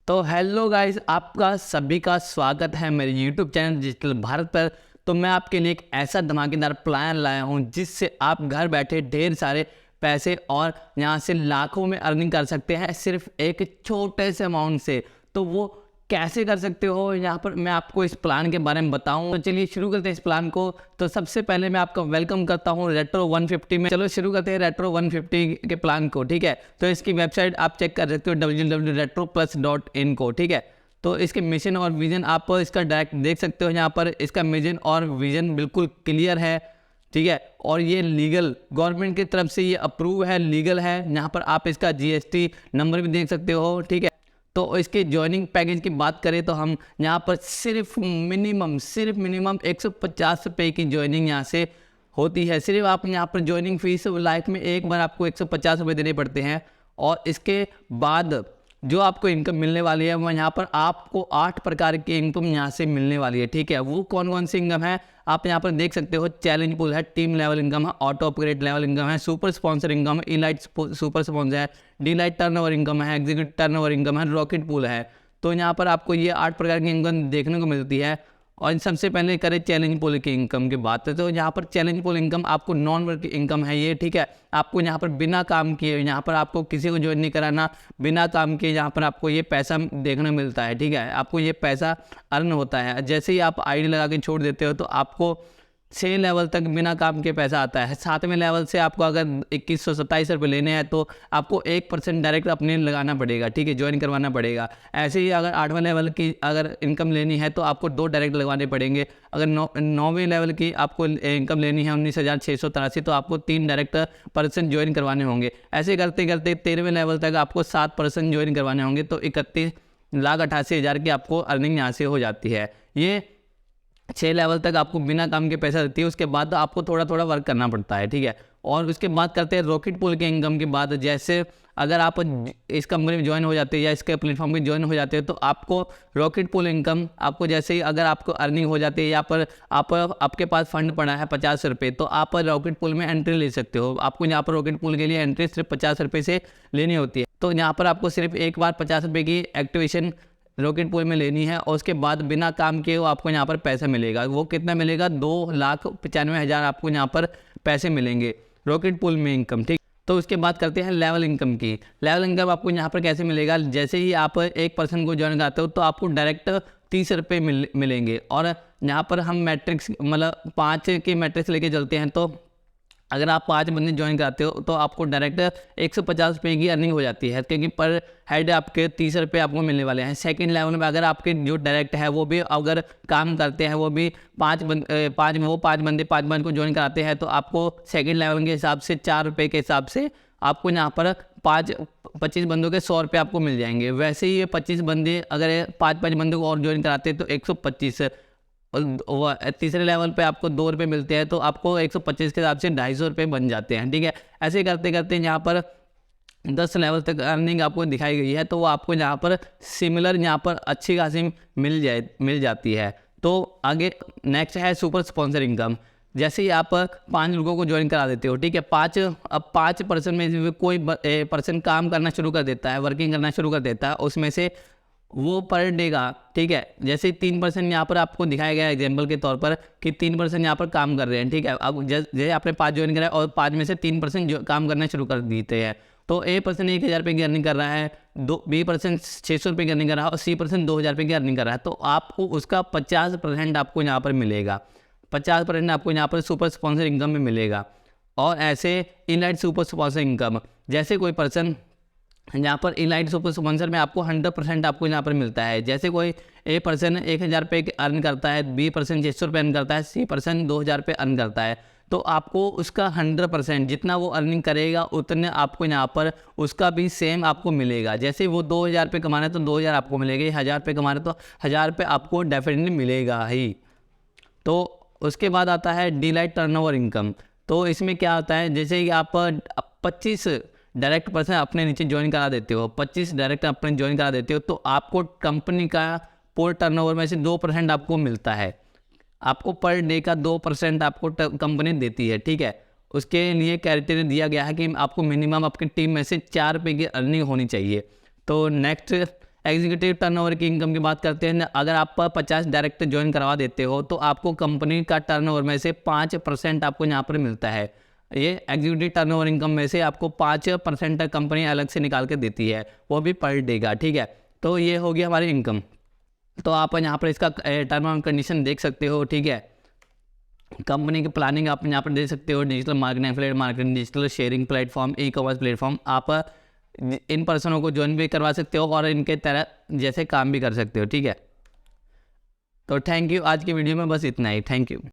तो hello guys, आपका सभी का स्वागत है मेरे यूट्यूब चैनल डिजिटल भारत पर। तो मैं आपके लिए एक ऐसा धमाकेदार प्लान लाया हूं जिससे आप घर बैठे ढेर सारे पैसे और यहां से लाखों में अर्निंग कर सकते हैं सिर्फ एक छोटे से अमाउंट से। तो वो कैसे कर सकते हो, यहाँ पर मैं आपको इस प्लान के बारे में बताऊं। तो चलिए शुरू करते हैं इस प्लान को। तो सबसे पहले मैं आपका वेलकम करता हूं रेट्रो 150 में। चलो शुरू करते हैं रेट्रो 150 के प्लान को, ठीक है। तो इसकी वेबसाइट आप चेक कर सकते हो www.retroplus.in को, ठीक है। तो इसके मिशन और विजन आप इसका डायरेक्ट देख सकते हो। यहाँ पर इसका मिशन और विजन बिल्कुल क्लियर है, ठीक है। और ये लीगल गवर्नमेंट की तरफ से ये अप्रूव है, लीगल है। यहाँ पर आप इसका GST नंबर भी देख सकते हो, ठीक है। तो इसके ज्वाइनिंग पैकेज की बात करें तो हम यहाँ पर सिर्फ मिनिमम 150 रुपये की ज्वाइनिंग यहाँ से होती है। सिर्फ आप यहाँ पर ज्वाइनिंग फीस लाइफ में एक बार आपको 150 रुपये देने पड़ते हैं। और इसके बाद जो आपको इनकम मिलने वाली है वो यहाँ पर आपको 8 प्रकार की इनकम यहाँ से मिलने वाली है, ठीक है। वो कौन कौन सी इनकम है आप यहाँ पर देख सकते हो। चैलेंज पुल है, टीम लेवल इनकम है, ऑटो अपग्रेड लेवल इनकम है, सुपर स्पॉन्सर इनकम है, इलाइट सुपर स्पॉन्सर है, डीलाइट टर्नओवर इनकम है, एग्जीक्यूटिव टर्नओवर इनकम है, रॉकेट पूल है। तो यहाँ पर आपको ये 8 प्रकार की इनकम देखने को मिलती है। और सबसे पहले करें चैलेंज पुल की इनकम की बात है। तो यहाँ पर चैलेंज पुल इनकम आपको नॉन वर्क इनकम है ये, ठीक है। आपको यहाँ पर बिना काम किए, यहाँ पर आपको किसी को ज्वाइन नहीं कराना, बिना काम किए यहाँ पर आपको ये पैसा देखने मिलता है, ठीक है। आपको ये पैसा अर्न होता है। जैसे ही आप आईडी लगा के छोड़ देते हो तो आपको 6 लेवल तक बिना काम के पैसा आता है। 7वें लेवल से आपको अगर 2127 रुपये लेने हैं तो आपको 1% डायरेक्ट अपने लगाना पड़ेगा, ठीक है, ज्वाइन करवाना पड़ेगा। ऐसे ही अगर 8वें लेवल की अगर इनकम लेनी है तो आपको 2 डायरेक्ट लगवाने पड़ेंगे। अगर 9वें लेवल की आपको इनकम लेनी है 19,683 तो आपको 3 डायरेक्ट पर्सन ज्वाइन करवाने होंगे। ऐसे करते करते 13वें लेवल तक आपको 7 पर्सन ज्वाइन करवाने होंगे। तो 31,88,000 की आपको अर्निंग यहाँ से हो जाती है। ये 6 लेवल तक आपको बिना काम के पैसा देती है। उसके बाद आपको थोड़ा थोड़ा वर्क करना पड़ता है, ठीक है। और उसके बाद करते हैं रॉकेट पूल के इनकम की बात। जैसे अगर आप इस कंपनी में ज्वाइन हो जाते हैं या इसके प्लेटफॉर्म में ज्वाइन हो जाते हैं तो आपको रॉकेट पूल इनकम आपको जैसे ही अगर आपको अर्निंग हो जाती है या पर आपके पास फंड पड़ा है 50 रुपये तो आप रॉकेट पूल में एंट्री ले सकते हो। आपको यहाँ पर रॉकेट पूल के लिए एंट्री सिर्फ 50 रुपये से लेनी होती है। तो यहाँ पर आपको सिर्फ एक बार 50 रुपये की एक्टिवेशन रॉकेट पूल में लेनी है और उसके बाद बिना काम के आपको यहाँ पर पैसा मिलेगा। वो कितना मिलेगा, 2,95,000 आपको यहाँ पर पैसे मिलेंगे रॉकेट पूल में इनकम, ठीक। तो उसके बाद करते हैं लेवल इनकम की। लेवल इनकम आपको यहाँ पर कैसे मिलेगा, जैसे ही आप एक पर्सन को ज्वाइन करते हो तो आपको डायरेक्ट 30 रुपये मिलेंगे। और यहाँ पर हम मैट्रिक्स मतलब 5 के मैट्रिक्स लेके चलते हैं। तो अगर आप 5 बंदे ज्वाइन कराते हो तो आपको डायरेक्ट 150 रुपये की अर्निंग हो जाती है, क्योंकि पर हेड आपके 30 रुपये आपको मिलने वाले हैं। सेकंड लेवल में अगर आपके जो डायरेक्ट है वो भी अगर काम करते हैं, वो भी 5 बंदे 5 को ज्वाइन कराते हैं तो आपको सेकंड लेवल के हिसाब से 4 रुपये के हिसाब से आपको यहाँ पर 25 बंदों के 100 रुपये आपको मिल जाएंगे। वैसे ही ये 25 बंदे अगर 5 बंदों को और ज्वाइन कराते हैं तो 125। और तीसरे लेवल पे आपको 2 रुपये मिलते हैं तो आपको 125 के हिसाब से 250 रुपये बन जाते हैं, ठीक है। ऐसे करते करते यहाँ पर 10 लेवल तक अर्निंग आपको दिखाई गई है। तो वो आपको यहाँ पर सिमिलर यहाँ पर अच्छी खासी मिल जाती है। तो आगे नेक्स्ट है सुपर स्पॉन्सर इनकम। जैसे ही आप 5 लोगों को ज्वाइन करा देते हो, ठीक है, 5 पर्सन में से कोई पर्सन काम करना शुरू कर देता है, वर्किंग करना शुरू कर देता है, उसमें से वो पर डे का, ठीक है, जैसे 3% यहाँ पर आपको दिखाया गया एग्जाम्पल के तौर पर कि 3% यहाँ पर काम कर रहे हैं, ठीक है। अब जैसे आपने 5 ज्वाइन करा और 5 में से 3% काम करना शुरू कर देते हैं तो A% 1,000 रुपये की अर्निंग कर रहा है, B% 600 रुपये की अर्निंग कर रहा है और C% 2,000 रुपये की अर्निंग कर रहा है। तो आपको उसका 50% आपको यहाँ पर मिलेगा, 50% आपको यहाँ पर सुपर स्पॉन्सर इनकम में मिलेगा। और ऐसे इनलाइट सुपर स्पॉन्सर इनकम, जैसे कोई पर्सन यहाँ पर इलाइट सुपर स्पॉन्सर में आपको 100% आपको यहाँ पर मिलता है। जैसे कोई A% 1,000 रुपये अर्न करता है, B% 600 रुपये अर्न करता है, C% 2,000 रुपये अर्न करता है, तो आपको उसका 100% जितना वो अर्निंग करेगा उतने आपको यहाँ पर उसका भी सेम आपको मिलेगा। जैसे वो 2,000 रुपये कमाना है तो 2,000 आपको मिलेगा, 1,000 रुपये कमाना है तो 1,000 रुपये आपको डेफिनेटली मिलेगा ही। तो उसके बाद आता है डीलाइट टर्नओवर इनकम। तो इसमें क्या होता है, जैसे कि आप 25 डायरेक्ट पर्सन अपने नीचे ज्वाइन करा देते हो, 25 डायरेक्ट अपने ज्वाइन करा देते हो तो आपको कंपनी का पर टर्नओवर में से 2% आपको मिलता है। आपको पर डे का 2% आपको कंपनी देती है, ठीक है। उसके लिए क्राइटेरिया दिया गया है कि आपको मिनिमम आपकी टीम में से 4 रुपये की अर्निंग होनी चाहिए। तो नेक्स्ट एग्जीक्यूटिव टर्नओवर की इनकम की बात करते हैं, अगर आप 50 डायरेक्ट ज्वाइन करवा देते हो तो आपको कंपनी का टर्नओवर में से 5% आपको यहाँ पर मिलता है। ये एग्जीक्यूटिव टर्नओवर इनकम में से आपको 5% कंपनी अलग से निकाल के देती है, वो भी पर डे का, ठीक है। तो ये हो गया हमारी इनकम। तो आप यहाँ पर इसका टर्म एंड कंडीशन देख सकते हो, ठीक है। कंपनी की प्लानिंग आप यहाँ पर देख सकते हो, digital marketing, affiliate marketing, digital sharing platform, e commerce platform. आप इन पर्सनों को ज्वाइन भी करवा सकते हो और इनके तरह जैसे काम भी कर सकते हो, ठीक है। तो थैंक यू, आज की वीडियो में बस इतना ही, थैंक यू।